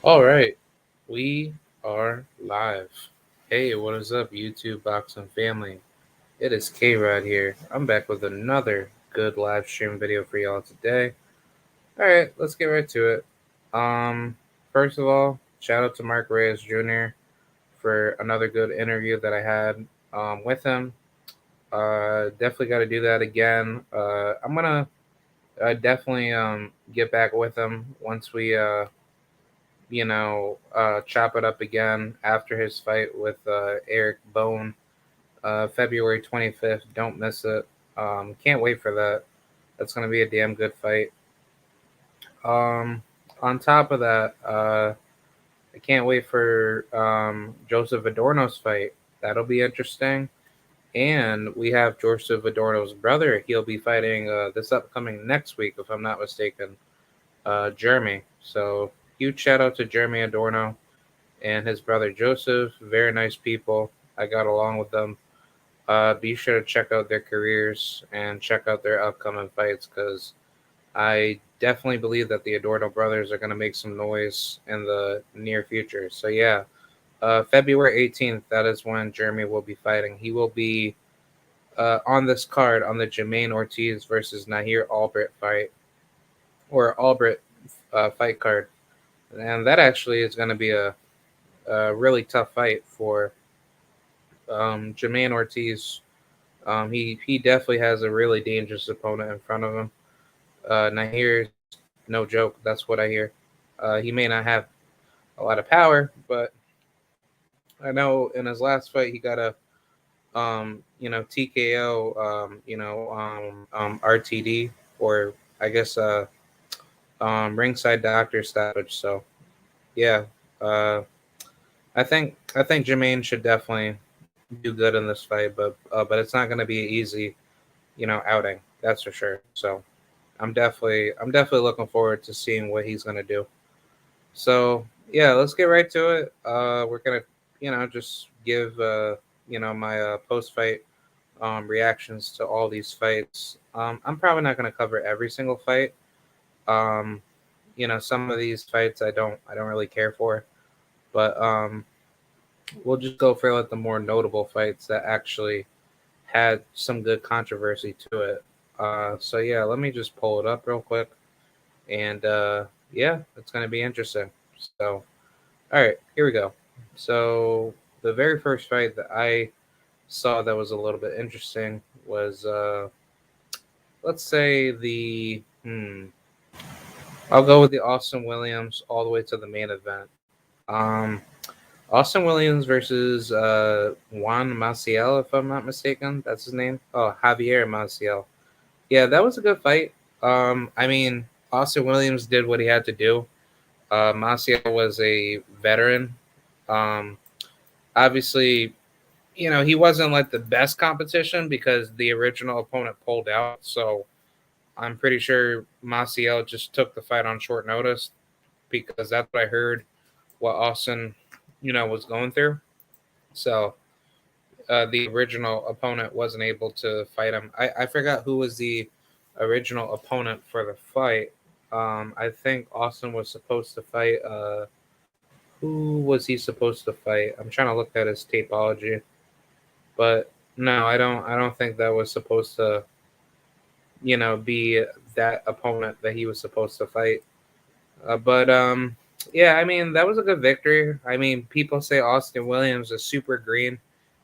All right, we are live. Hey, what is up, YouTube boxing family? It is K Rod here. I'm back with another good live stream video for y'all today. All right, let's get right to it. First of all, shout out to Mark Reyes Jr. for another good interview that I had with him. Definitely got to do that again. I'm gonna definitely get back with him once we chop it up again after his fight with Eric Bone, February 25th. Don't miss it. Can't wait for that. That's going to be a damn good fight. Um, on top of that, I can't wait for Joseph Adorno's fight. That'll be interesting. And we have Joseph Adorno's brother. He'll be fighting this upcoming next week, if I'm not mistaken, Jeremy. So huge shout out to Jeremy Adorno and his brother Joseph. Very nice people. I got along with them. Be sure to check out their careers and check out their upcoming fights because I definitely believe that the Adorno brothers are going to make some noise in the near future. So, yeah, February 18th, that is when Jeremy will be fighting. He will be on this card on the Jermaine Ortiz versus Nahir Albert fight, or Albert fight card. And that actually is going to be a really tough fight for Jermaine Ortiz. He definitely has a really dangerous opponent in front of him. Nahir is no joke. That's what I hear. He may not have a lot of power, but I know in his last fight he got a TKO RTD, or I guess ringside doctor stoppage. So yeah, uh, I think Jermaine should definitely do good in this fight, but it's not going to be an easy outing. That's for sure. So I'm definitely looking forward to seeing what he's going to do. So yeah, let's get right to it. We're gonna just give my post fight reactions to all these fights. I'm probably not going to cover every single fight. Um, some of these fights I don't really care for, but we'll just go for like the more notable fights that actually had some good controversy to it. So yeah, let me just pull it up real quick, and yeah, it's gonna be interesting. So all right, here we go. So the very first fight that I saw that was a little bit interesting was let's say I'll go with the Austin Williams all the way to the main event. Um, Austin Williams versus Juan Maciel, if I'm not mistaken. That's his name. Oh, Javier Maciel. Yeah, that was a good fight. I mean, Austin Williams did what he had to do. Maciel was a veteran. Um, Obviously, he wasn't like the best competition because the original opponent pulled out. So I'm pretty sure Maciel just took the fight on short notice because that's what I heard what Austin, was going through. So the original opponent wasn't able to fight him. I forgot who was the original opponent for the fight. I think Austin was supposed to fight. Who was he supposed to fight? I'm trying to look at his tapeology, but no, I don't. I don't think that was supposed to, be that opponent that he was supposed to fight. But yeah, I mean that was a good victory. I mean, people say Austin Williams is super green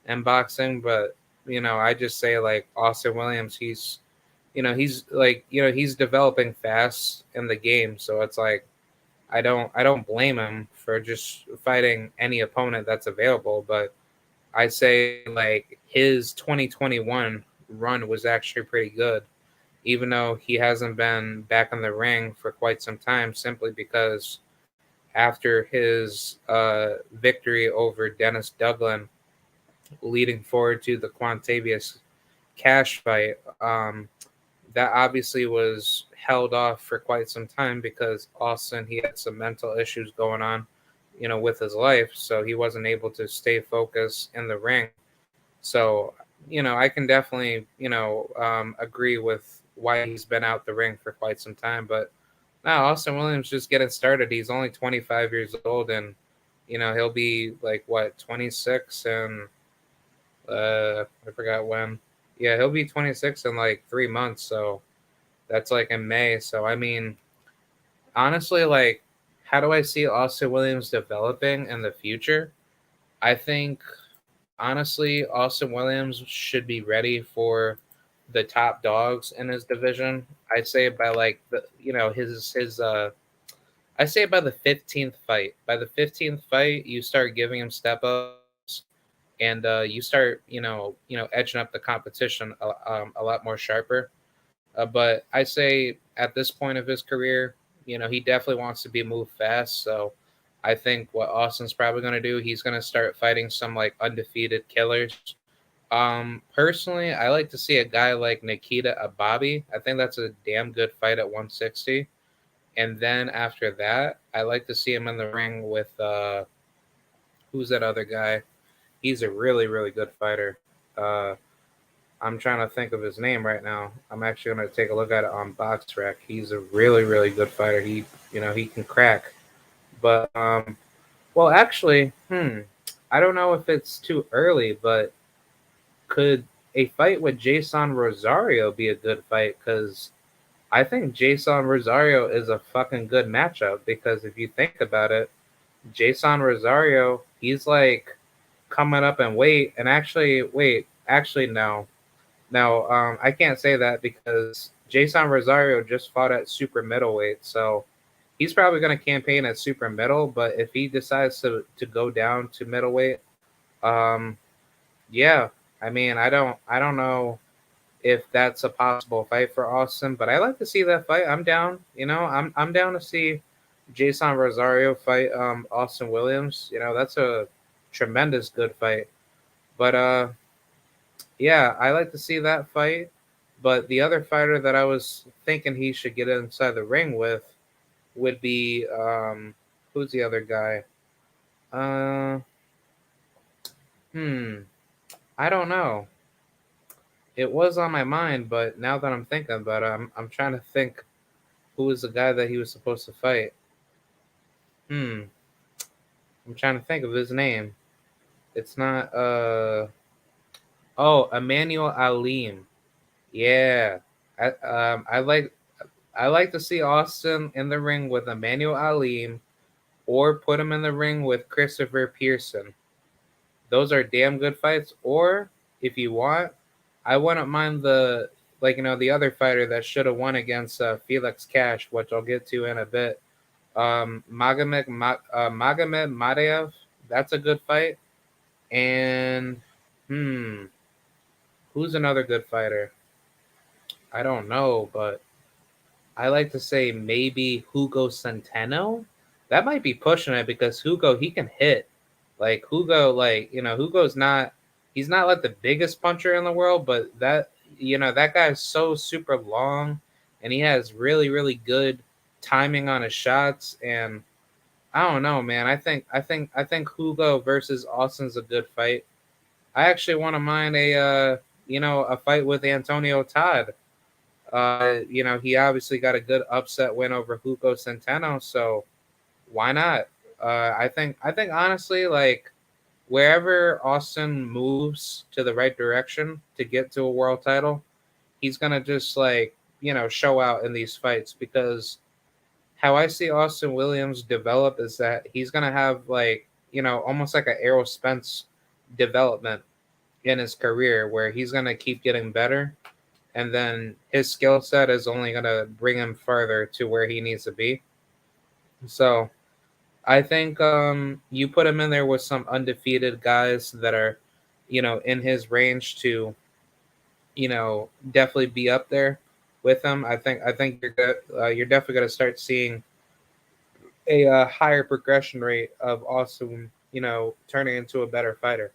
in boxing, but I just say like Austin Williams, he's like he's developing fast in the game, so it's like I don't blame him for just fighting any opponent that's available, but I say like his 2021 run was actually pretty good, even though he hasn't been back in the ring for quite some time, simply because after his victory over Dennis Duggan, leading forward to the Quantavious Cash fight, that obviously was held off for quite some time because Austin he had some mental issues going on, with his life, so he wasn't able to stay focused in the ring. So, I can definitely, agree with why he's been out the ring for quite some time. But Now Austin Williams just getting started. He's only 25 years old, and he'll be like what 26 and I forgot when. Yeah, he'll be 26 in like 3 months. So that's like in May. So I mean, honestly, like, how do I see Austin Williams developing in the future? I think honestly, Austin Williams should be ready for the top dogs in his division. I'd say by like the his I say by the 15th fight. By the 15th fight, you start giving him step ups, and you start edging up the competition a lot more sharper. But I say at this point of his career, he definitely wants to be moved fast. So I think what Austin's probably going to do, he's going to start fighting some like undefeated killers. Personally, I like to see a guy like Nikita Ababi. I think that's a damn good fight at 160. And then after that, I like to see him in the ring with who's that other guy? He's a really, really good fighter. Uh, I'm trying to think of his name right now. I'm actually going to take a look at it on BoxRec. He's a really, really good fighter. He can crack. But well, actually, I don't know if it's too early, but could a fight with Jason Rosario be a good fight? Because I think Jason Rosario is a fucking good matchup. Because if you think about it, Jason Rosario, he's like coming up in weight. And actually, wait, actually, no. No, I can't say that because Jason Rosario just fought at super middleweight. So he's probably going to campaign at super middle. But if he decides to go down to middleweight, um, yeah, I mean, I don't know if that's a possible fight for Austin, but I like to see that fight. I'm down. I'm down to see Jason Rosario fight Austin Williams. That's a tremendous good fight. But yeah, I like to see that fight. But the other fighter that I was thinking he should get inside the ring with would be who's the other guy? Uh hmm, I don't know. It was on my mind, but now that I'm thinking about it, I'm trying to think who was the guy that he was supposed to fight. Hmm, I'm trying to think of his name. It's not oh, Emmanuel Alim. Yeah. I like to see Austin in the ring with Emmanuel Alim or put him in the ring with Christopher Pearson. Those are damn good fights. Or if you want, I wouldn't mind the the other fighter that should have won against Felix Cash, which I'll get to in a bit. Magamet Madiev, that's a good fight. And hmm, who's another good fighter? I don't know, but I like to say maybe Hugo Centeno. That might be pushing it because Hugo he can hit. Like Hugo, Hugo's not he's not like the biggest puncher in the world, but that guy is so super long and he has really, really good timing on his shots. And I don't know, man. I think Hugo versus Austin's a good fight. I actually want to mind a fight with Antonio Todd. He obviously got a good upset win over Hugo Centeno, so why not? I think honestly, like wherever Austin moves to the right direction to get to a world title, he's gonna just like show out in these fights because how I see Austin Williams develop is that he's gonna have like almost like a Errol Spence development in his career where he's gonna keep getting better and then his skill set is only going to bring him further to where he needs to be. So I think you put him in there with some undefeated guys that are, in his range to, definitely be up there with him. I think you're good. You're definitely going to start seeing a higher progression rate of Austin, turning into a better fighter.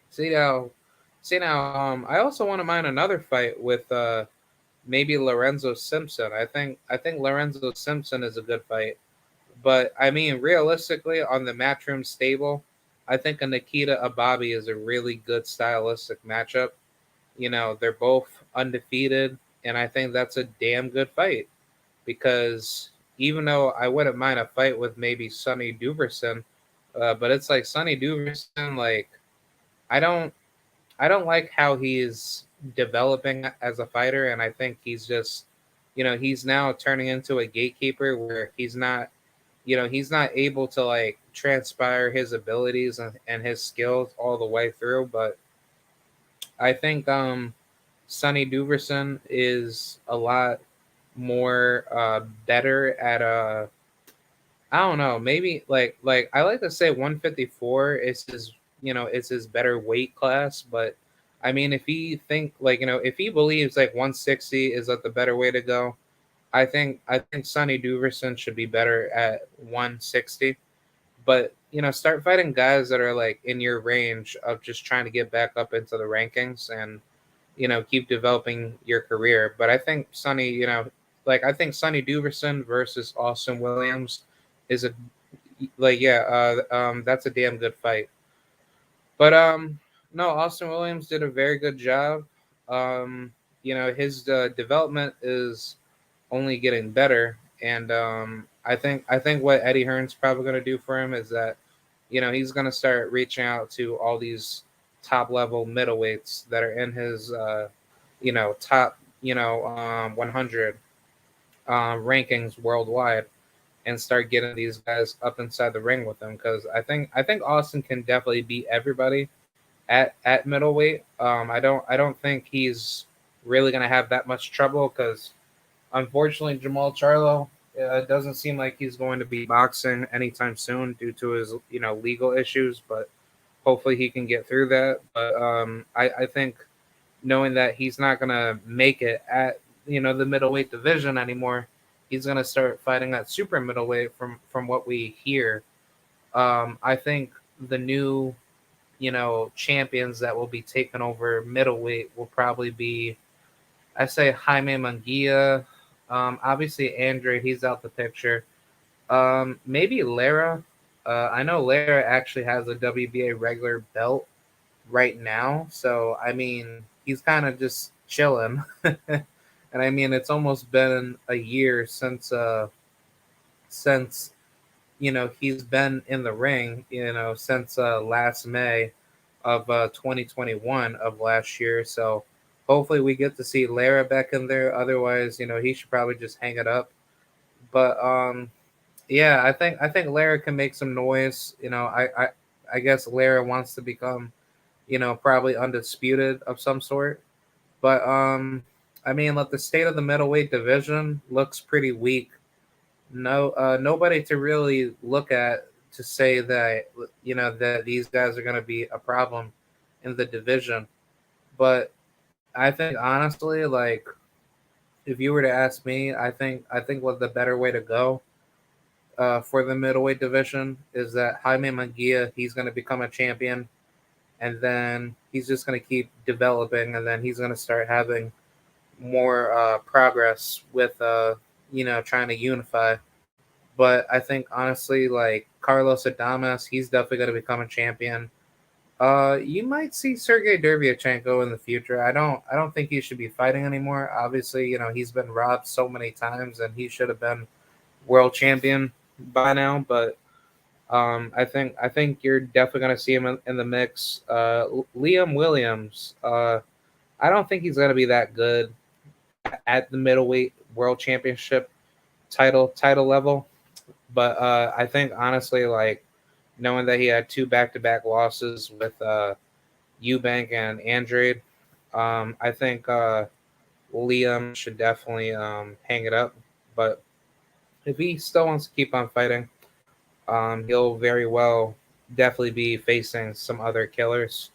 See now, I also want to mind another fight with maybe Lorenzo Simpson. I think Lorenzo Simpson is a good fight, but I mean realistically on the Matchroom stable, I think a Nikita Ababi is a really good stylistic matchup. They're both undefeated, and I think that's a damn good fight because even though I wouldn't mind a fight with maybe Sonny Duverson, but it's like Sonny Duverson, like I don't I don't like how he's developing as a fighter, and I think he's just, he's now turning into a gatekeeper where he's not able to like transpire his abilities and his skills all the way through. But I think Sonny Duverson is a lot more better at I don't know, maybe like I like to say 154 is his, it's his better weight class, but I mean if he think like, if he believes like 160 is like the better way to go, I think Sonny Duverson should be better at 160. But, start fighting guys that are like in your range of just trying to get back up into the rankings and, keep developing your career. But I think Sonny, like I think Sonny Duverson versus Austin Williams is a like yeah, that's a damn good fight. But no, Austin Williams did a very good job. Um, his development is only getting better, and I think what Eddie Hearn's probably going to do for him is that, he's going to start reaching out to all these top level middleweights that are in his top 100 rankings worldwide, and start getting these guys up inside the ring with him, because I think Austin can definitely beat everybody at middleweight. I don't think he's really gonna have that much trouble, because unfortunately Jamal Charlo doesn't seem like he's going to be boxing anytime soon due to his legal issues. But hopefully he can get through that. But I think knowing that he's not gonna make it at the middleweight division anymore, he's gonna start fighting at super middleweight from what we hear. I think the new champions that will be taking over middleweight will probably be, I say, Jaime Munguia. Obviously Andre, he's out the picture. Maybe Lara. I know Lara actually has a WBA regular belt right now, so I mean he's kind of just chilling. And I mean it's almost been a year since he's been in the ring, since last May of 2021 of last year. So hopefully we get to see Lara back in there. Otherwise, he should probably just hang it up. But yeah, I think Lara can make some noise. I guess Lara wants to become, probably undisputed of some sort. But I mean, like the state of the middleweight division looks pretty weak. No, nobody to really look at to say that that these guys are going to be a problem in the division. But I think honestly, like if you were to ask me, I think what the better way to go for the middleweight division is that Jaime Munguia, he's going to become a champion, and then he's just going to keep developing, and then he's going to start having more progress with trying to unify. But I think honestly, like Carlos Adames, he's definitely going to become a champion. You might see Sergey Dervyachenko in the future. I don't think he should be fighting anymore. Obviously, he's been robbed so many times, and he should have been world champion by now. But I think you're definitely going to see him in the mix. Liam Williams. I don't think he's going to be that good at the middleweight world championship title level. But I think honestly, like knowing that he had two back-to-back losses with Eubank and Andrade, I think Liam should definitely hang it up. But if he still wants to keep on fighting, he'll very well definitely be facing some other killers.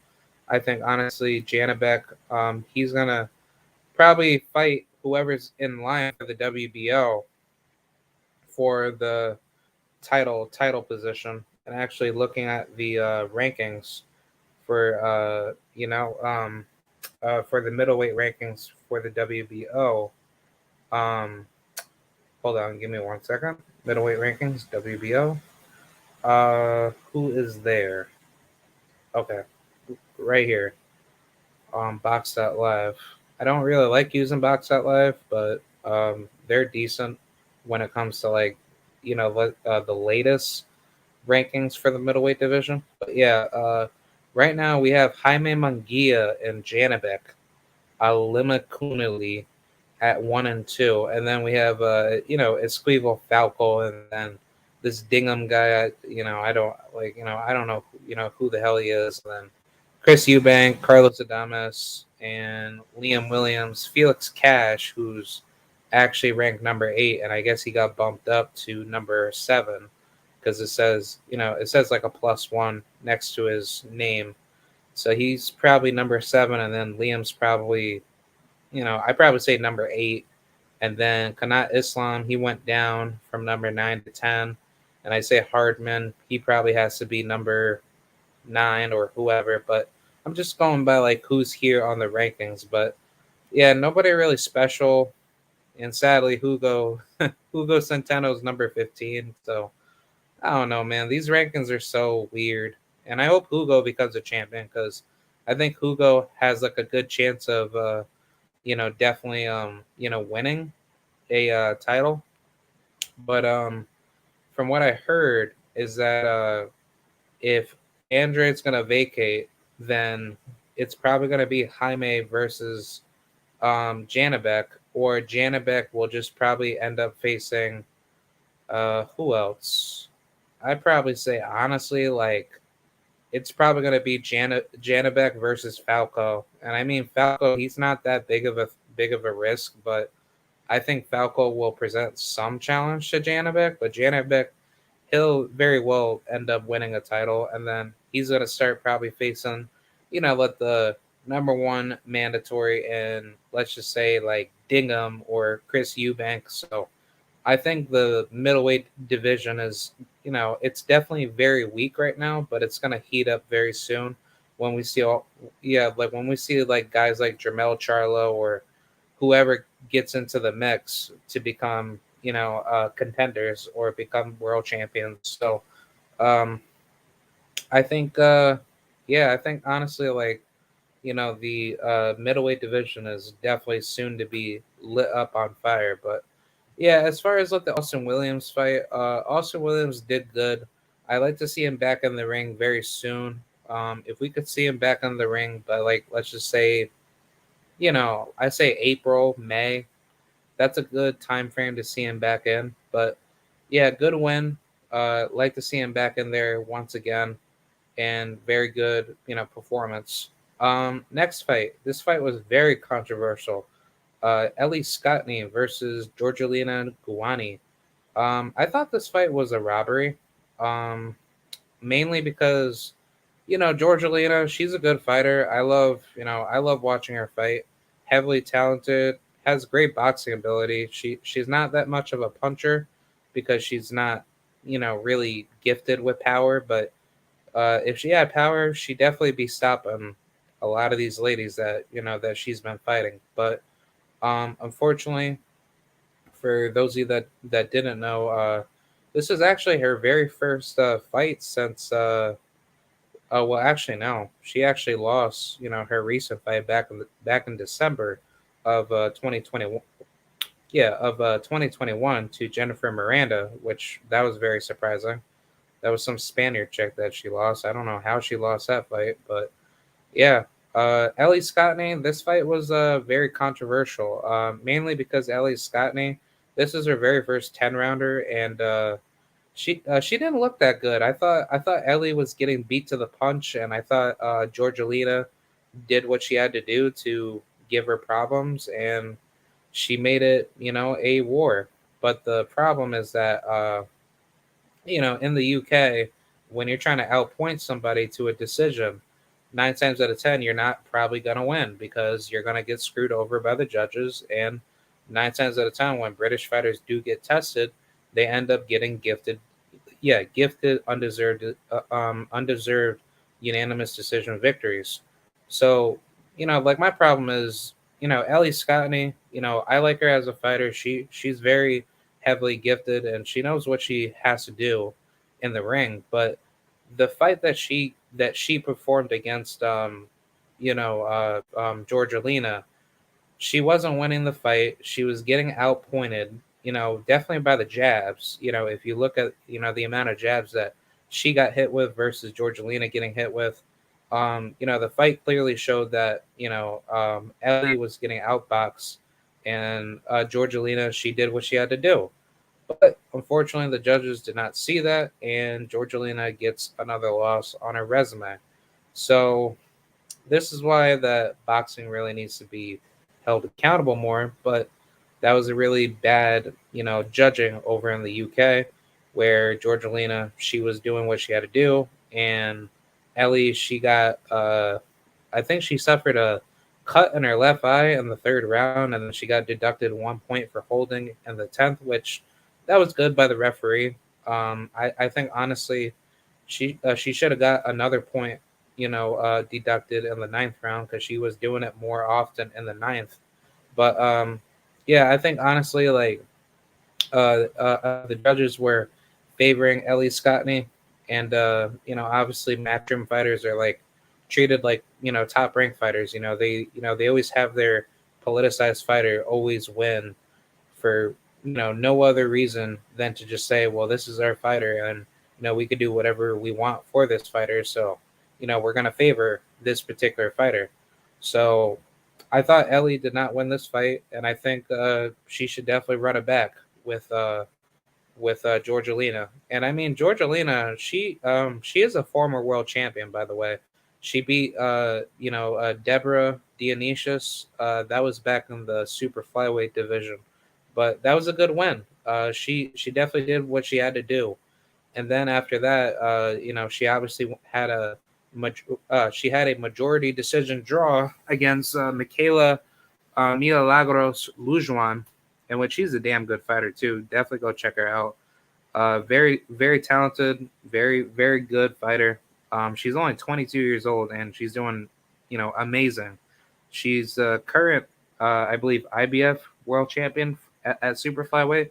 I think honestly, Janabek, he's gonna probably fight whoever's in line for the WBO for the title position. And actually looking at the rankings for for the middleweight rankings for the WBO. Um, hold on, give me 1 second. Middleweight rankings WBO. Who is there? Okay, right here on Box.live. I don't really like using Box.live, but they're decent. when it comes to like, the latest rankings for the middleweight division. But yeah, right now we have Jaime Munguia and Janibek Alimakunili at 1 and 2, and then we have Esquivel Falco, and then this Dingham guy. I don't know who the hell he is. And then Chris Eubank, Carlos Adames, and Liam Williams, Felix Cash, who's actually ranked number 8, and I guess he got bumped up to number 7 because it says like a +1 next to his name. So he's probably number 7, and then Liam's probably, I probably say number 8, and then Kanat Islam, he went down from number 9 to 10, and I say Hardman, he probably has to be number 9 or whoever, but I'm just going by like who's here on the rankings. But yeah, nobody really special, and sadly, Hugo Centeno's number 15. So I don't know, man. These rankings are so weird, and I hope Hugo becomes a champion because I think Hugo has like a good chance of, definitely, winning a title. But from what I heard is that if Andre's gonna vacate, then it's probably gonna be Jaime versus Janibek, or Janibek will just probably end up facing who else? I'd probably say honestly, like it's probably gonna be Janibek versus Falco, and I mean Falco, he's not that big of a risk, but I think Falco will present some challenge to Janibek, but Janibek, he'll very well end up winning a title, and then he's gonna start probably facing, let the number 1 mandatory, and let's just say like Dingham or Chris Eubank. So I think the middleweight division is, it's definitely very weak right now, but it's gonna heat up very soon when we see like when we see like guys like Jermel Charlo or whoever gets into the mix to become, contenders or become world champions. So um, I think, I think honestly, like, the middleweight division is definitely soon to be lit up on fire. But yeah, as far as like the Austin Williams fight, Austin Williams did good. I like to see him back in the ring very soon. If we could see him back in the ring, but like let's just say, I say April, May, that's a good time frame to see him back in. But yeah, good win. Like to see him back in there once again, and very good, performance. Next fight. This fight was very controversial. Ellie Scottney versus Georgialina Guani. I thought this fight was a robbery. Um, Mainly because Georgialina, she's a good fighter. I love watching her fight. Heavily talented, has great boxing ability. She's not that much of a puncher because she's not, really gifted with power. But if she had power, she'd definitely be stopping a lot of these ladies that she's been fighting. But unfortunately, for those of you that didn't know, this is actually her very first fight since. Oh well, actually no. She actually lost, her recent fight back in December of 2021. Yeah, of 2021 to Jennifer Miranda, which that was very surprising. That was some Spaniard chick that she lost. I don't know how she lost that fight, but yeah. Ellie Scottney, this fight was very controversial, mainly because Ellie Scottney, this is her very first 10 rounder, and she didn't look that good. I thought Ellie was getting beat to the punch, and I thought Georgialina did what she had to do to give her problems, and she made it, a war. But the problem is that in the UK, when you're trying to outpoint somebody to a decision, 9 times out of 10, you're not probably going to win because you're going to get screwed over by the judges. And 9 times out of 10, when British fighters do get tested, they end up getting gifted undeserved unanimous decision victories. So, like my problem is, Ellie Scottney, I like her as a fighter. She's very heavily gifted and she knows what she has to do in the ring. But the fight that she performed against Georgialina, she wasn't winning the fight. She was getting outpointed, definitely by the jabs. If you look at the amount of jabs that she got hit with versus Georgialina getting hit with, the fight clearly showed that Ellie was getting outboxed, and Georgialina, she did what she had to do. But unfortunately, the judges did not see that, and Georgialina gets another loss on her resume. So this is why that boxing really needs to be held accountable more. But that was a really bad, judging over in the UK, where Georgialina, she was doing what she had to do, and Ellie, she got, I think she suffered a cut in her left eye in the third round, and then she got deducted 1 point for holding in the 10th, which that was good by the referee. I think honestly, she should have got another point, deducted in the ninth round because she was doing it more often in the ninth. But yeah, I think honestly, like the judges were favoring Ellie Scottney, and obviously matchroom fighters are like treated like top ranked fighters. They always have their politicized fighter always win for no other reason than to just say, well, this is our fighter, and we could do whatever we want for this fighter. So we're gonna favor this particular fighter. So I thought Ellie did not win this fight, and I think she should definitely run it back with Georgialina. And I mean, Georgialina, she is a former world champion, by the way. She beat Deborah Dionysius. That was back in the super flyweight division, but that was a good win. She definitely did what she had to do. And then after that, she obviously had she had a majority decision draw against Michaela Milagros Lujuan, in which she's a damn good fighter too. Definitely go check her out. Very very talented, very very good fighter. She's only 22 years old and she's doing amazing. She's current, I believe, IBF world champion at super flyweight.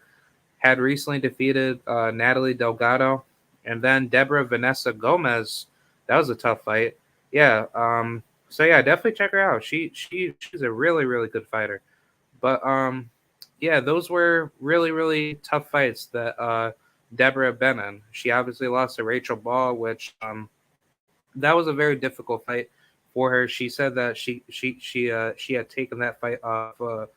Had recently defeated Natalie Delgado, and then Deborah Vanessa Gomez. That was a tough fight. Yeah. So yeah, definitely check her out. She's a really really good fighter. But yeah, those were really really tough fights that Deborah been in. She obviously lost to Rachel Ball, which that was a very difficult fight for her. She said that she had taken that fight off.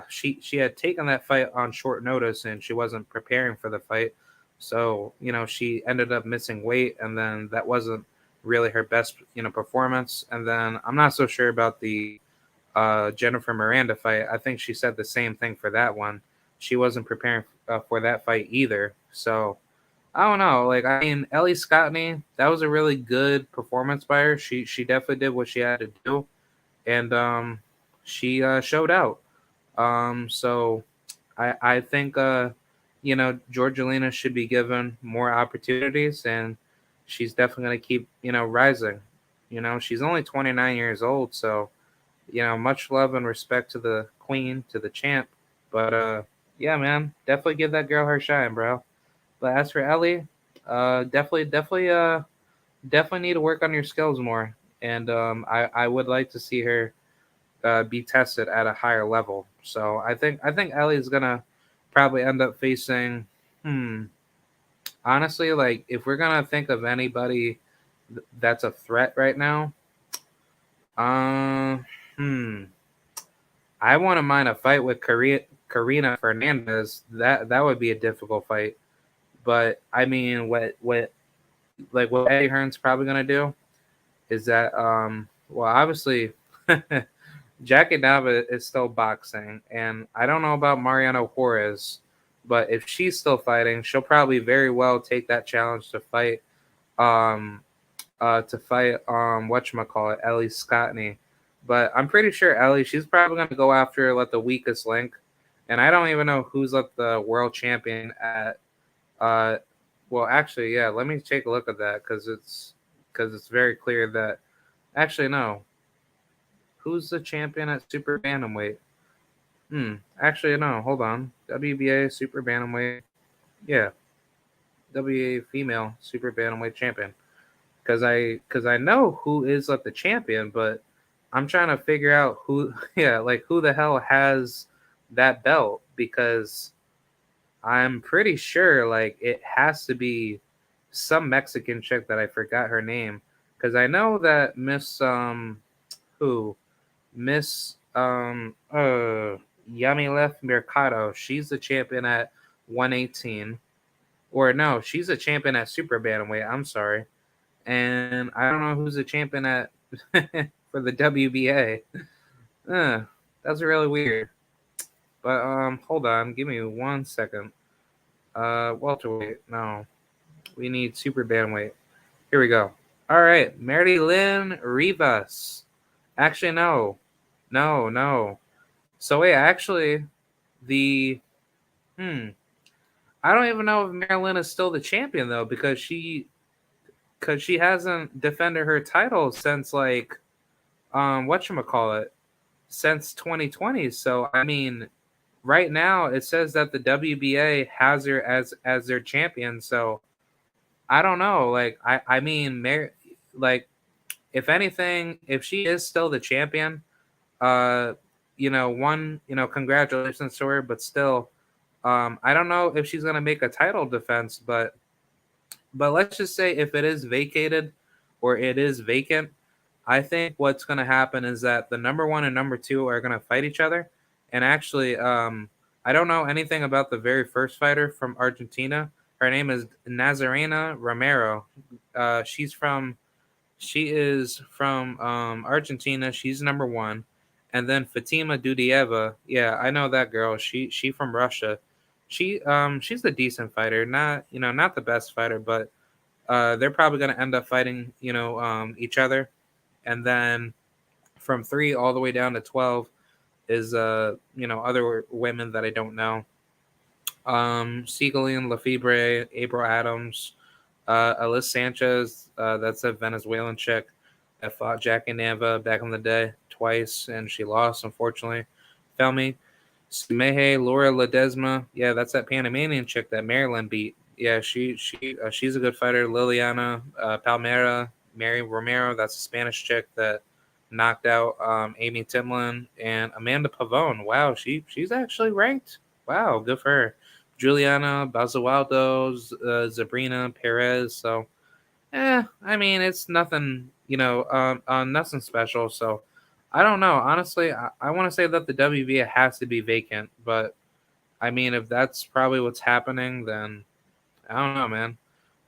She had taken that fight on short notice and she wasn't preparing for the fight. So she ended up missing weight, and then that wasn't really her best performance. And then I'm not so sure about the Jennifer Miranda fight. I think she said the same thing for that one. She wasn't preparing for that fight either. So I don't know. Like, I mean, Ellie Scottney, that was a really good performance by her. She definitely did what she had to do, and she showed out. So I think Georgialina should be given more opportunities, and she's definitely going to keep rising. She's only 29 years old, so much love and respect to the queen, to the champ. But yeah, man, definitely give that girl her shine, bro. But as for Ellie, definitely need to work on your skills more, and I would like to see her be tested at a higher level. So I think Ellie's gonna probably end up facing. Honestly, like if we're gonna think of anybody that's a threat right now, uh, hmm, I want to mind a fight with Karina Fernandez. That would be a difficult fight. But I mean, what Eddie Hearn's probably gonna do is that well, obviously Jackie Nava is still boxing, and I don't know about Mariano Juarez, but if she's still fighting, she'll probably very well take that challenge um to fight whatchamacallit, Ellie Scottney. But I'm pretty sure Ellie, she's probably gonna go after like the weakest link. And I don't even know who's like the world champion at uh well actually yeah, let me take a look at that because it's very clear that actually no. Who's the champion at super bantamweight? Actually no, hold on. WBA super bantamweight. Yeah, WBA female super bantamweight champion. Because I know who is like the champion, but I'm trying to figure out who yeah, like who the hell has that belt, because I'm pretty sure like it has to be some Mexican chick that I forgot her name, because I know that who Miss Yamileth Mercado, she's the champion at 118, or no, she's a champion at super bantamweight. I'm sorry, and I don't know who's the champion at for the WBA. Uh, that's really weird. But hold on, give me 1 second. Welterweight, no, we need super bantamweight. Here we go. All right, Mary Lynn Rivas. Actually, no. So wait, actually, the hmm, I don't even know if Marilyn is still the champion though, because she hasn't defended her title since like whatchamacallit, since 2020. So I mean, right now it says that the WBA has her as their champion. So I don't know. Like I mean, like if anything, if she is still the champion, uh, congratulations to her. But still, I don't know if she's gonna make a title defense. But let's just say if it is vacated or it is vacant, I think what's gonna happen is that the number one and number two are gonna fight each other. And actually, I don't know anything about the very first fighter from Argentina. Her name is Nazarena Romero. Uh, she's from she is from Argentina. She's number one, and then Fatima Dudieva. Yeah, I know that girl. She from Russia. She's a decent fighter. Not the best fighter, but they're probably gonna end up fighting each other, and then from 3 all the way down to 12 is other women that I don't know. Siegelin, Lefebvre, April Adams, Alyssa Sanchez, that's a Venezuelan chick that fought Jackie Nava back in the day twice, and she lost, unfortunately. Felmy, Sumehe, Laura Ledesma, yeah, that's that Panamanian chick that Maryland beat. Yeah, she's a good fighter. Liliana Palmera, Mary Romero, that's a Spanish chick that knocked out Amy Timlin, and Amanda Pavone. Wow, she's actually ranked. Wow, good for her. Juliana Basualdo, Sabrina Perez. So, I mean, it's nothing, nothing special. So, I don't know. Honestly, I want to say that the WBA has to be vacant, but I mean, if that's probably what's happening, then I don't know, man.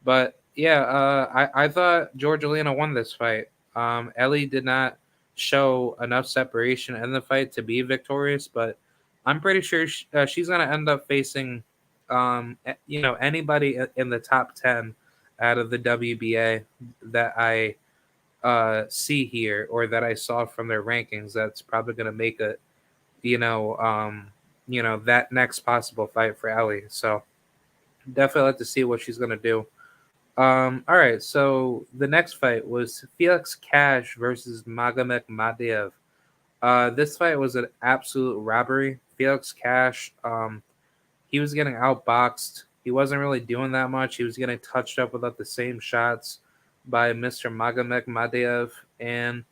But yeah, I thought Georgialina won this fight. Ellie did not show enough separation in the fight to be victorious, but I'm pretty sure she's going to end up facing, anybody in the top 10 out of the WBA that I see here, or that I saw from their rankings. That's probably going to make it, that next possible fight for Ellie. So definitely like to see what she's going to do. All right, so the next fight was Felix Cash versus Magamet Madiev. This fight was an absolute robbery. Felix Cash, he was getting outboxed. He wasn't really doing that much. He was getting touched up without the same shots by Mr. Magamet Madiev, and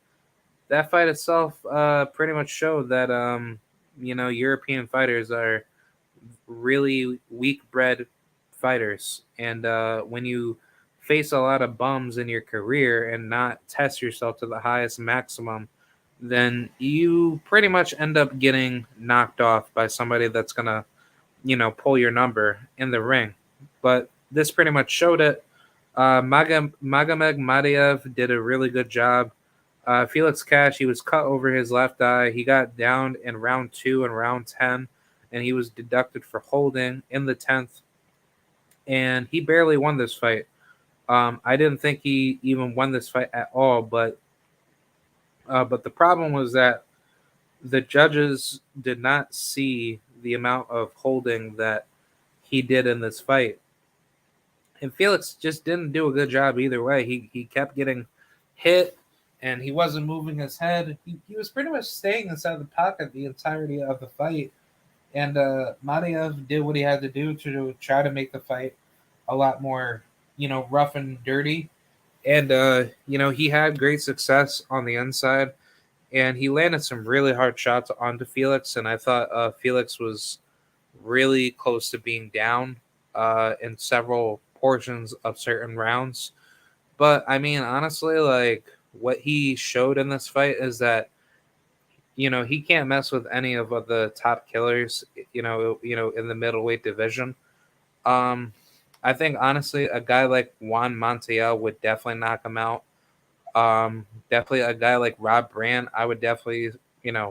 that fight itself pretty much showed that European fighters are really weak-bred fighters, and when you face a lot of bums in your career and not test yourself to the highest maximum, then you pretty much end up getting knocked off by somebody that's gonna pull your number in the ring. But this pretty much showed it. Magamet Madiev did a really good job. Felix Cash, he was cut over his left eye. He got downed in round 2 and round 10, and he was deducted for holding in the 10th. And he barely won this fight. I didn't think he even won this fight at all, but the problem was that the judges did not see the amount of holding that he did in this fight. And Felix just didn't do a good job either way. He kept getting hit, and he wasn't moving his head. He was pretty much staying inside the pocket the entirety of the fight. And Madiev did what he had to do to try to make the fight a lot more, rough and dirty. And, he had great success on the inside. and he landed some really hard shots onto Felix, and I thought Felix was really close to being down in several portions of certain rounds. But I mean, honestly, like what he showed in this fight is that he can't mess with any of the top killers. In the middleweight division. Um, I think honestly, a guy like Juan Montiel would definitely knock him out. Definitely a guy like Rob Brandt, I would definitely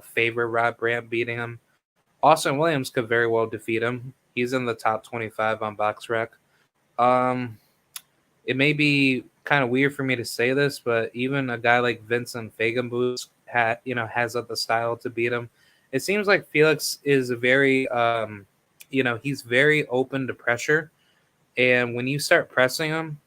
favor Rob Brandt beating him. Austin Williams could very well defeat him. He's in the top 25 on BoxRec. Um, it may be kind of weird for me to say this, but even a guy like Vincent Fagenbooth has the style to beat him. It seems like Felix is a very he's very open to pressure, and when you start pressing him,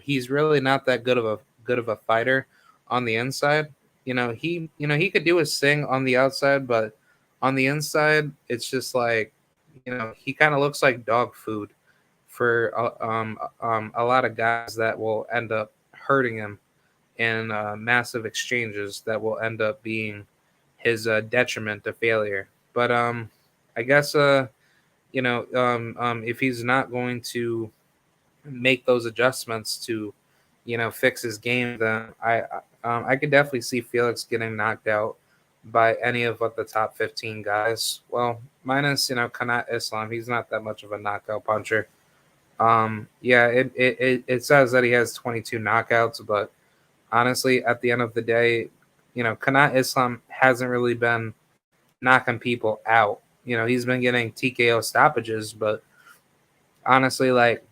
he's really not that good of a fighter on the inside. He could do his thing on the outside, but on the inside, it's just like he kind of looks like dog food for a lot of guys that will end up hurting him in massive exchanges that will end up being his detriment to failure. But I guess if he's not going to make those adjustments to fix his game, then I could definitely see Felix getting knocked out by any of the top 15 guys. Well, minus Kanat Islam, he's not that much of a knockout puncher. Yeah, it says that he has 22 knockouts, but honestly, at the end of the day, Kanat Islam hasn't really been knocking people out. He's been getting TKO stoppages, but honestly, like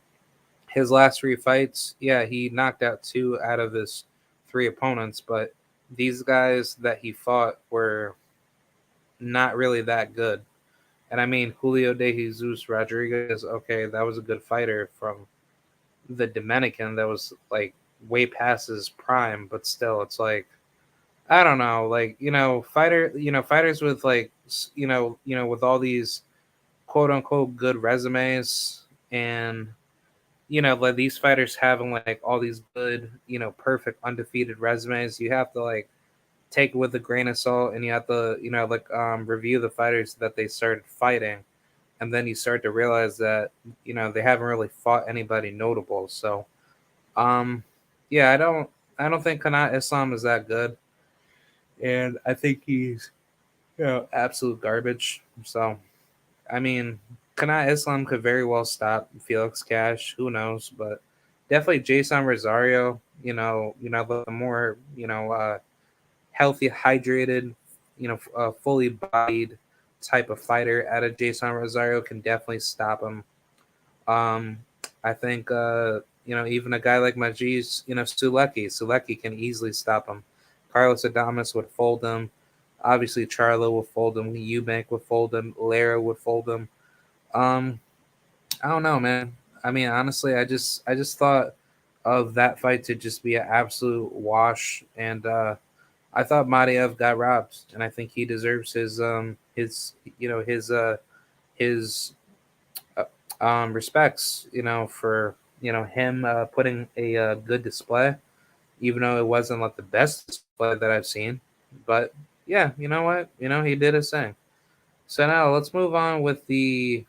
his last three fights, yeah, he knocked out two out of his three opponents, but these guys that he fought were not really that good. And I mean, Julio de Jesus Rodriguez, okay, that was a good fighter from the Dominican that was like way past his prime, but still, it's like, I don't know, like, fighters with like, with all these quote unquote good resumes and like these fighters having like all these good, perfect undefeated resumes, you have to like take it with a grain of salt, and you have to, like review the fighters that they started fighting, and then you start to realize that they haven't really fought anybody notable. So, yeah, I don't think Kanat Islam is that good, and I think he's absolute garbage. So, I mean, Kanat Islam could very well stop Felix Cash. Who knows? But definitely Jason Rosario. The more healthy, hydrated, fully bodied type of fighter out of Jason Rosario can definitely stop him. Um, I think even a guy like Majis, Sulecki can easily stop him. Carlos Adames would fold him. Obviously, Charlo would fold him. Eubank would fold him. Lara would fold him. Um, I don't know, man. I mean, honestly, I just thought of that fight to just be an absolute wash, and I thought Madiev got robbed, and I think he deserves his respects, for him putting a good display, even though it wasn't like the best display that I've seen. But yeah, you know what? He did his thing. So now let's move on with the.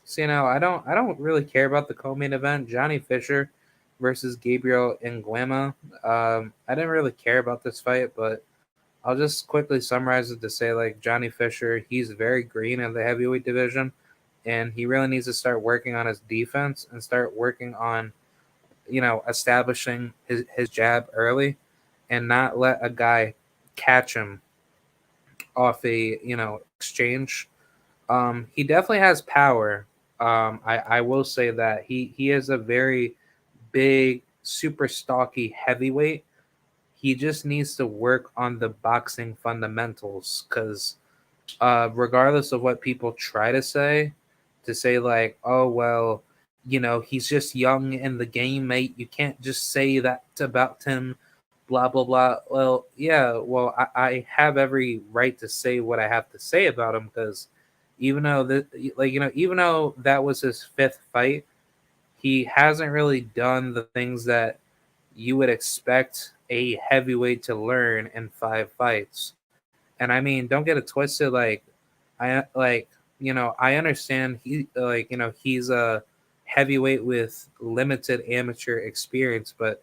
See, now I don't really care about the co-main event. Johnny Fisher versus Gabriel Nguema. I didn't really care about this fight, but I'll just quickly summarize it to say, like, Johnny Fisher, he's very green in the heavyweight division, and he really needs to start working on his defense and start working on, establishing his jab early and not let a guy catch him off a, exchange. He definitely has power. I will say that he is a very big, super stocky heavyweight. He just needs to work on the boxing fundamentals because regardless of what people try to say like, oh well, he's just young in the game, mate. You can't just say that about him. Blah blah blah. Well, yeah. Well, I have every right to say what I have to say about him because even though that was his fifth fight, he hasn't really done the things that you would expect a heavyweight to learn in 5 fights. And I mean, don't get it twisted. I understand he's a heavyweight with limited amateur experience, but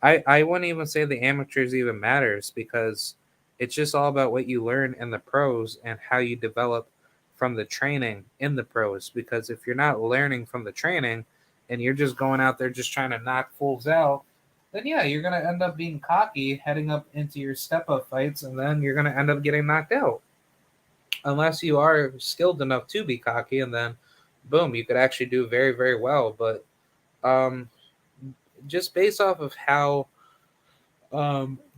I wouldn't even say the amateurs even matters because it's just all about what you learn in the pros and how you develop from the training in the pros. Because if you're not learning from the training and you're just going out there just trying to knock fools out, then yeah, you're gonna end up being cocky heading up into your step up fights, and then you're gonna end up getting knocked out. Unless you are skilled enough to be cocky, and then boom, you could actually do very, very well. But um, just based off of how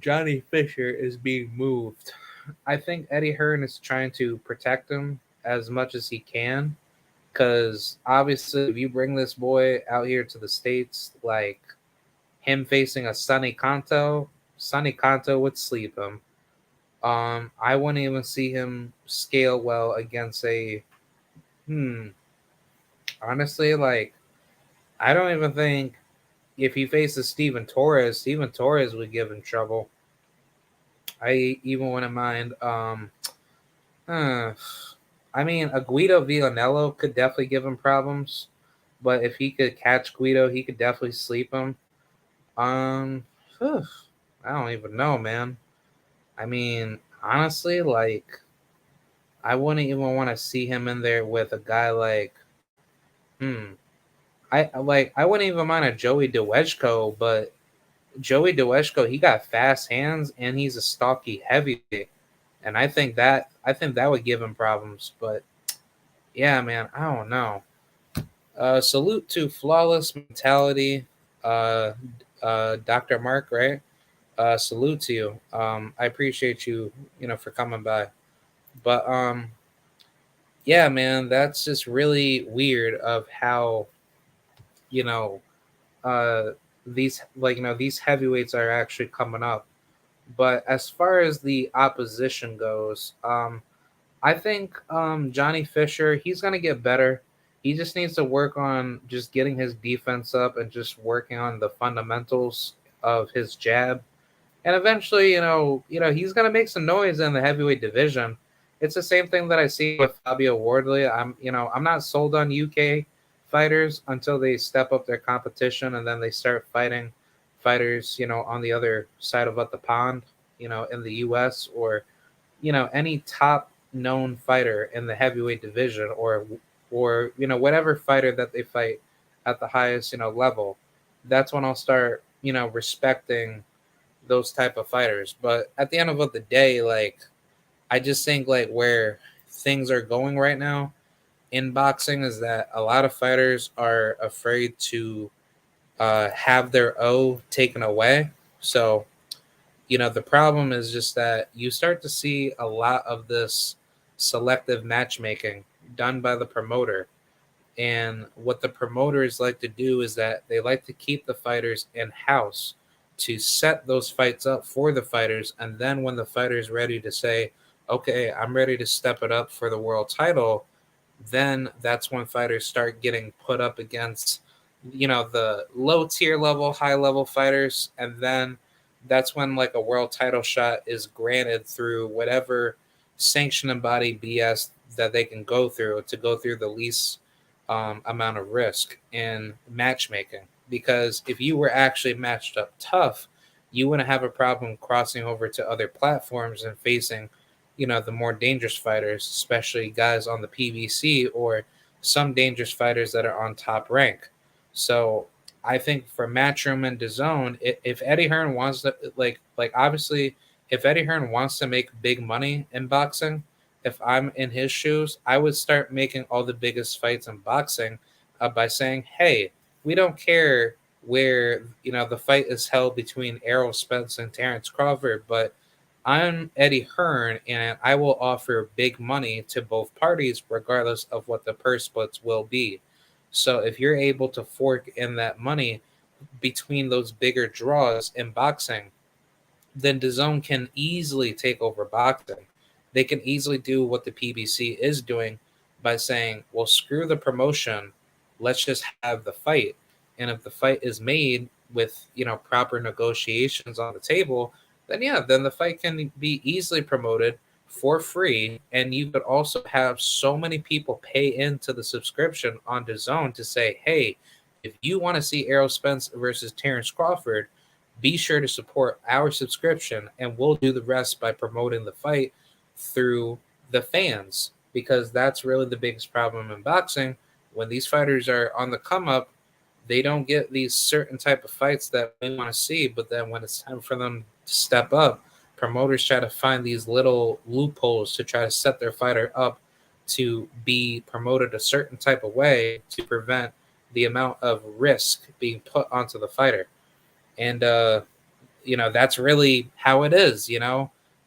Johnny Fisher is being moved, I think Eddie Hearn is trying to protect him as much as he can. Because obviously, if you bring this boy out here to the States, like him facing a Sonny Kanto would sleep him. I wouldn't even see him scale well against a hmm. Honestly, like I don't even think if he faces Steven Torres would give him trouble. I even wouldn't mind. Uh, I mean, a Guido Villanello could definitely give him problems, but if he could catch Guido, he could definitely sleep him. Um, phew, I don't even know, man. I mean, honestly, like I wouldn't even want to see him in there with a guy like, hmm. I wouldn't even mind a Joey DeWejko, but Joey DeWejko, he got fast hands and he's a stocky heavyweight, and I think that would give him problems. But yeah, man, I don't know. Salute to flawless mentality, uh, Dr. Mark, right? Salute to you. I appreciate you, for coming by. But yeah, man, that's just really weird of how you know uh these heavyweights are actually coming up. But as far as the opposition goes, I think Johnny Fisher, he's gonna get better. He just needs to work on just getting his defense up and just working on the fundamentals of his jab. And eventually, he's gonna make some noise in the heavyweight division. It's the same thing that I see with Fabio Wardley. I'm not sold on UK fighters until they step up their competition and then they start fighting fighters, on the other side of the pond, in the US, or any top known fighter in the heavyweight division, or whatever fighter that they fight at the highest level. That's when I'll start respecting those type of fighters. But at the end of the day, like I just think like where things are going right now in boxing is that a lot of fighters are afraid to have their O taken away. So the problem is just that you start to see a lot of this selective matchmaking done by the promoter. And what the promoters like to do is that they like to keep the fighters in house to set those fights up for the fighters. And then when the fighter's ready to say, okay, I'm ready to step it up for the world title, then that's when fighters start getting put up against, the low tier level, high level fighters. And then that's when like a world title shot is granted through whatever sanctioning body BS that they can go through to go through the least amount of risk in matchmaking. Because if you were actually matched up tough, you wouldn't have a problem crossing over to other platforms and facing, the more dangerous fighters, especially guys on the PBC or some dangerous fighters that are on top rank. So I think for Matchroom and DAZN, if Eddie Hearn wants to like obviously if Eddie Hearn wants to make big money in boxing, if I'm in his shoes, I would start making all the biggest fights in boxing by saying, "Hey, we don't care where the fight is held between Errol Spence and Terrence Crawford, but I'm Eddie Hearn, and I will offer big money to both parties, regardless of what the purse splits will be." So if you're able to fork in that money between those bigger draws in boxing, then DAZN can easily take over boxing. They can easily do what the PBC is doing by saying, well, screw the promotion. Let's just have the fight. And if the fight is made with, proper negotiations on the table, then yeah, then the fight can be easily promoted for free. And you could also have so many people pay into the subscription on DAZN to say, hey, if you want to see Errol Spence versus Terrence Crawford, be sure to support our subscription and we'll do the rest by promoting the fight through the fans, because that's really the biggest problem in boxing. When these fighters are on the come up, they don't get these certain type of fights that we want to see, but then when it's time for them to step up, promoters try to find these little loopholes to try to set their fighter up to be promoted a certain type of way to prevent the amount of risk being put onto the fighter. And that's really how it is,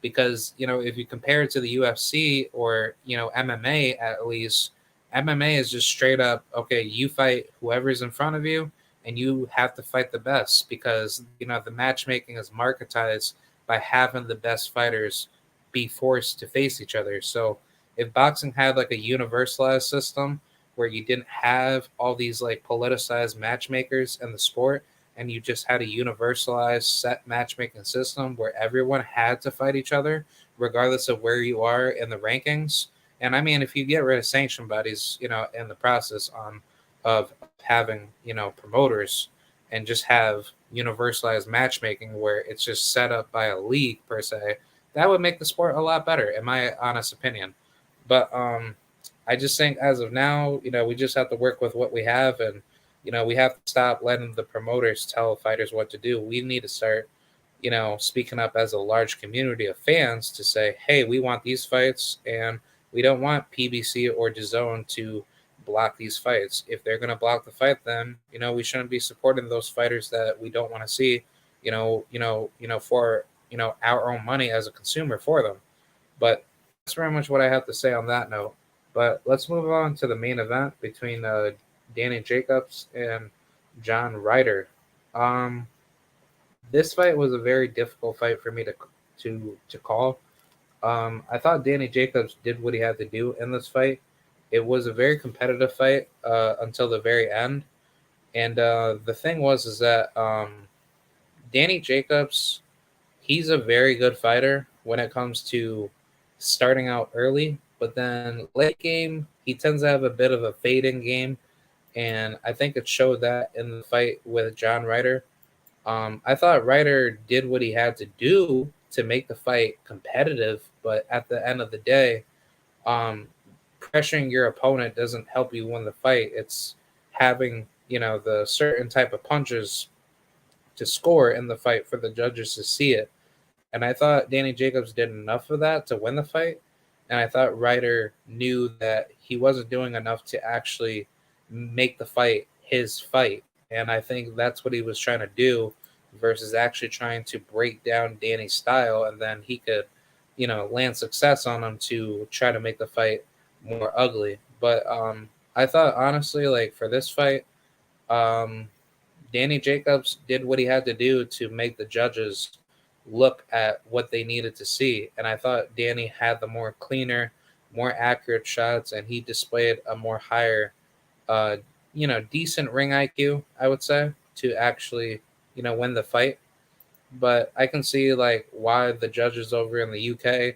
because if you compare it to the UFC or MMA, at least MMA is just straight up, okay, you fight whoever's in front of you and you have to fight the best, because the matchmaking is marketized by having the best fighters be forced to face each other. So if boxing had like a universalized system where you didn't have all these like politicized matchmakers in the sport, and you just had a universalized set matchmaking system where everyone had to fight each other regardless of where you are in the rankings. And I mean, if you get rid of sanction bodies, in the process of having, promoters, and just have universalized matchmaking where it's just set up by a league per se, that would make the sport a lot better, in my honest opinion. But I just think as of now, we just have to work with what we have, and we have to stop letting the promoters tell fighters what to do. We need to start, speaking up as a large community of fans to say, hey, we want these fights, and we don't want PBC or DAZN to block these fights. If they're going to block the fight, then, we shouldn't be supporting those fighters that we don't want to see, for, our own money as a consumer for them. But that's very much what I have to say on that note. But let's move on to the main event between Danny Jacobs and John Ryder. Um, this fight was a very difficult fight for me to call. I thought Danny Jacobs did what he had to do in this fight. It was a very competitive fight until the very end. And the thing is that Danny Jacobs, he's a very good fighter when it comes to starting out early, but then late game, he tends to have a bit of a fading game. And I think it showed that in the fight with John Ryder. I thought Ryder did what he had to do to make the fight competitive, but at the end of the day, um, pressuring your opponent doesn't help you win the fight. It's having the certain type of punches to score in the fight for the judges to see it. And I thought Danny Jacobs did enough of that to win the fight. And I thought Ryder knew that he wasn't doing enough to actually make the fight his fight. And I think that's what he was trying to do versus actually trying to break down Danny's style. And then he could, land success on him to try to make the fight more ugly. But I thought, honestly, like for this fight, um, Danny Jacobs did what he had to do to make the judges look at what they needed to see. And I thought Danny had the more cleaner, more accurate shots, and he displayed a more higher, uh, decent ring IQ, I would say, to actually, win the fight. But I can see like why the judges over in the UK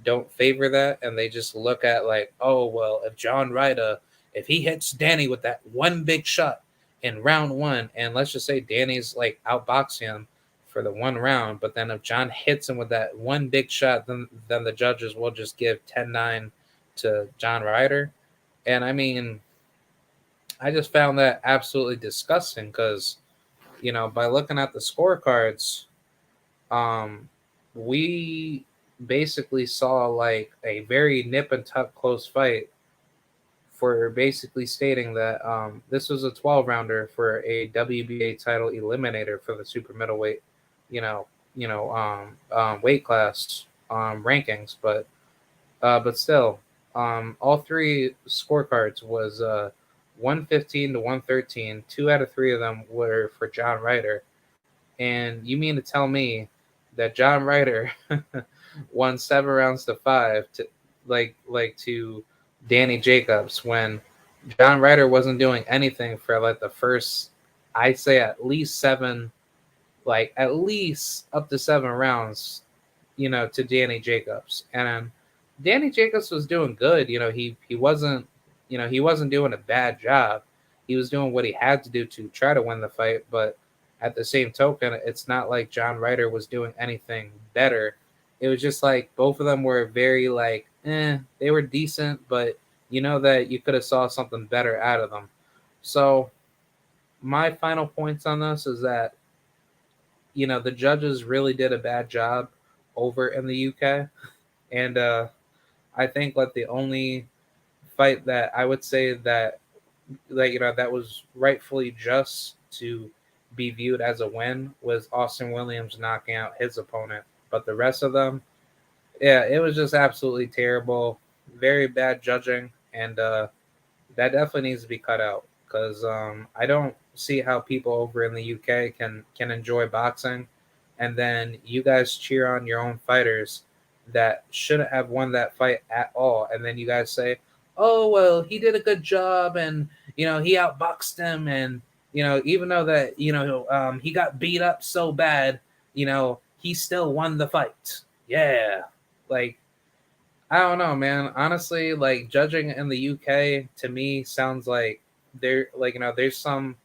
don't favor that, and they just look at like, oh well, if John Ryder, if he hits Danny with that one big shot in round one, and let's just say Danny's like outboxing him for the one round, but then if John hits him with that one big shot, then the judges will just give 10-9 to John Ryder. And I mean, I just found that absolutely disgusting because, by looking at the scorecards, um, we basically saw like a very nip and tuck close fight for basically stating that this was a 12 rounder for a WBA title eliminator for the super middleweight, weight class rankings, but still, all three scorecards was 115 to 113. Two out of three of them were for John Ryder. And you mean to tell me that John Ryder won 7 rounds to 5 to to Danny Jacobs when John Ryder wasn't doing anything for like the first I'd say at least seven, like at least up to 7 rounds, to Danny Jacobs. And Danny Jacobs was doing good. He wasn't doing a bad job. He was doing what he had to do to try to win the fight. But at the same token, it's not like John Ryder was doing anything better. It was just like both of them were very like, they were decent, but that you could have saw something better out of them. So my final points on this is that the judges really did a bad job over in the UK, and I think like the only fight that I would say that was rightfully just to be viewed as a win was Austin Williams knocking out his opponent. But the rest of them, yeah, it was just absolutely terrible, very bad judging, and that definitely needs to be cut out because I don't see how people over in the UK can enjoy boxing, and then you guys cheer on your own fighters that shouldn't have won that fight at all, and then you guys say, "Oh well, he did a good job, and he outboxed him, and even though that he got beat up so bad, he still won the fight." Yeah, like I don't know, man. Honestly, like judging in the UK to me sounds like there's some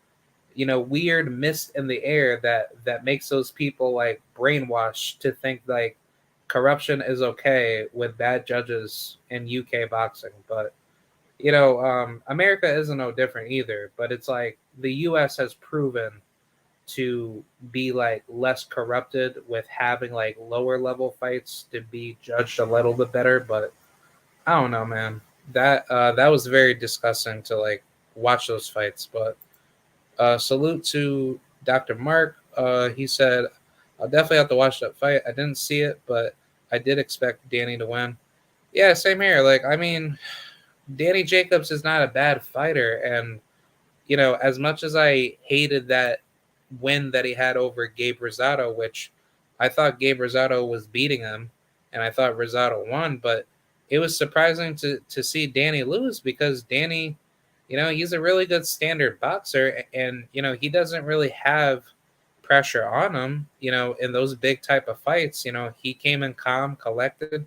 weird mist in the air that makes those people like brainwashed to think like corruption is okay with bad judges in UK boxing. But America isn't no different either. But it's like the US has proven to be like less corrupted with having like lower level fights to be judged a little bit better. But I don't know, man. That was very disgusting to like watch those fights. But salute to Dr. Mark. He said, "I'll definitely have to watch that fight. I didn't see it, but I did expect Danny to win." Yeah, same here. Like, I mean, Danny Jacobs is not a bad fighter, and as much as I hated that win that he had over Gabe Rosado, which I thought Gabe Rosado was beating him, and I thought Rosado won, but it was surprising to see Danny lose because Danny, he's a really good standard boxer, and he doesn't really have pressure on him, in those big type of fights. He came in calm, collected.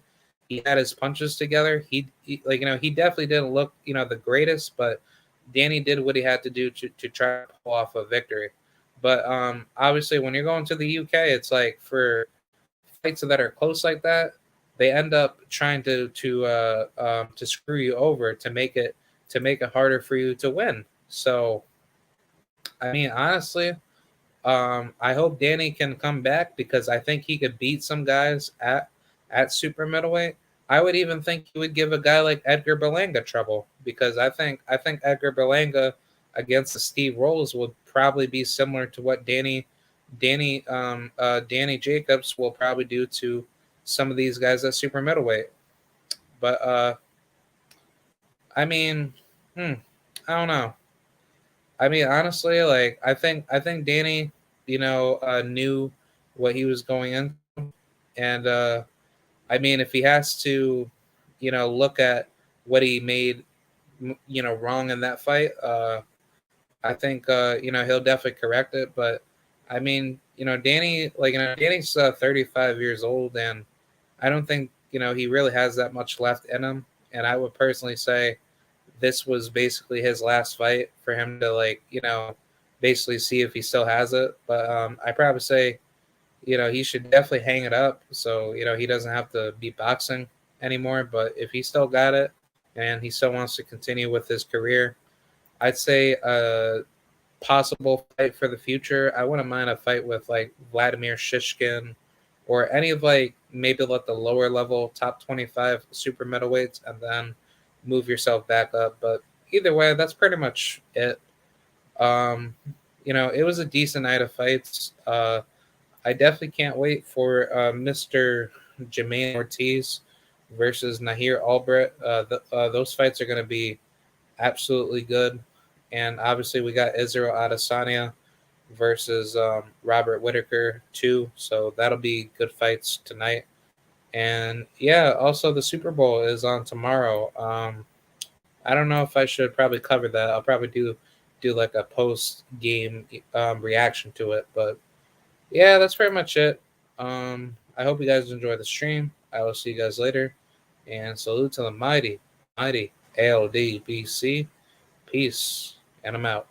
He had his punches together. He definitely didn't look, the greatest, but Danny did what he had to do to try to pull off a victory. But obviously, when you're going to the UK, it's like for fights that are close like that, they end up trying to screw you over to make it harder for you to win. So, I mean, honestly, I hope Danny can come back because I think he could beat some guys at super middleweight. I would even think he would give a guy like Edgar Berlanga trouble because I think Edgar Berlanga against the Steve Rolls would probably be similar to what Danny Jacobs will probably do to some of these guys at super middleweight. But I mean, I don't know. I mean, honestly, like I think Danny, knew what he was going into, and I mean, if he has to, look at what he made, wrong in that fight, I think he'll definitely correct it. But I mean, Danny, Danny's 35 years old, and I don't think he really has that much left in him. And I would personally say this was basically his last fight for him to basically see if he still has it. But I probably say he should definitely hang it up so he doesn't have to be boxing anymore. But if he still got it and he still wants to continue with his career, I'd say a possible fight for the future. I wouldn't mind a fight with like Vladimir Shishkin or any of like maybe let the lower level top 25 super middleweights and then move yourself back up. But either way, that's pretty much it. Um, it was a decent night of fights. I definitely can't wait for Mr. Jermaine Ortiz versus Nahir Albrecht. Those fights are going to be absolutely good. And obviously, we got Israel Adesanya versus Robert Whitaker too. So that'll be good fights tonight. And yeah, also the Super Bowl is on tomorrow. I don't know if I should probably cover that. I'll probably do do like a post game reaction to it. But yeah, that's pretty much it. I hope you guys enjoy the stream. I will see you guys later. And salute to the mighty LDBC. Peace. And I'm out.